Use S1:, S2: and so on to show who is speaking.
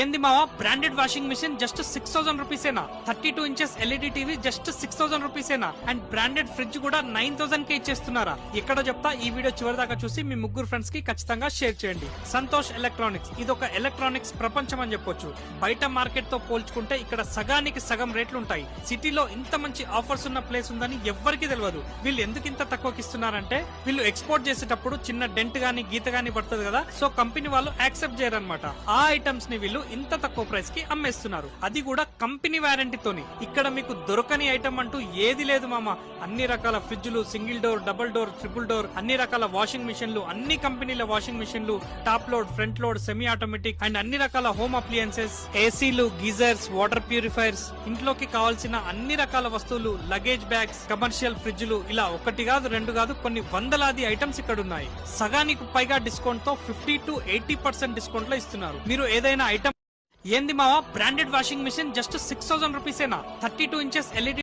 S1: ఏంది మావా branded washing machine just 6000 రూపీసేనా 32 ఇంచెస్ ఎల్ఈడి టీవీ జస్ట్ 6000 రూపీసేనా అండ్ బ్రాండెడ్ ఫ్రిడ్జ్ కూడా 9000 కే ఇచ్చేస్తున్నారా? ఇక్కడ చెప్తా, ఈ వీడియో చివరి దాకా చూసి మీ ముగ్గురు ఫ్రెండ్స్ కి ఖచ్చితంగా షేర్ చేయండి. సంతోష్ ఎలక్ట్రానిక్స్ ఇదొక ఎలక్ట్రానిక్స్ ప్రపంచం అని చెప్పొచ్చు. బయట మార్కెట్ తో పోల్చుకుంటే ఇక్కడ సగానికి సగం రేట్లు ఉంటాయి. సిటీలో ఇంత మంచి ఆఫర్స్ ఉన్న ప్లేస్ ఉందని ఎవ్వరికి తెలియదు. వీళ్ళు ఎందుకు ఇంత తక్కువకి ఇస్తున్నారంటే, వీళ్ళు ఎక్స్పోర్ట్ చేసేటప్పుడు చిన్న డెంట్ గానీ గీత గానీ పడుతుంది కదా, సో కంపెనీ వాళ్ళు యాక్సెప్ట్ చేయరన్నమాట. ఆ ఐటమ్స్ ని వీళ్ళు ఇంత తక్కువ ప్రైస్ కి అమ్మేస్తున్నారు, అది కూడా కంపెనీ వారంటీతోని. ఇక్కడ మీకు దొరకని ఐటమ్ అంటూ ఏది లేదు మామ. అన్ని రకాల ఫ్రిడ్జ్లు, single door, double door, triple door, అన్ని రకాల వాషింగ్ మిషన్లు, అన్ని కంపెనీల వాషింగ్ మిషన్లు, top load, front load, semi automatic and అన్ని రకాల హోమ్ అప్లయన్సెస్, ఏసీలు, గీజర్స్, వాటర్ ప్యూరిఫైర్స్, ఇంట్లోకి కావాల్సిన అన్ని రకాల వస్తువులు, లగేజ్ బ్యాగ్స్, కమర్షియల్ ఫ్రిడ్జ్లు, ఇలా ఒకటి కాదు రెండు కాదు కొన్ని వందలాది ఐటమ్స్ ఇక్కడ ఉన్నాయి. సగానికి పైగా డిస్కౌంట్ తో 50 to 80% డిస్కౌంట్ లో ఇస్తున్నారు. మీరు ఏదైనా ఐటమ్ ఏంది మావా బ్రాండెడ్ వాషింగ్ మిషన్ జస్ట్ 6000 రూపీసేనా 32 ఇంచెస్ ఎల్ఈడి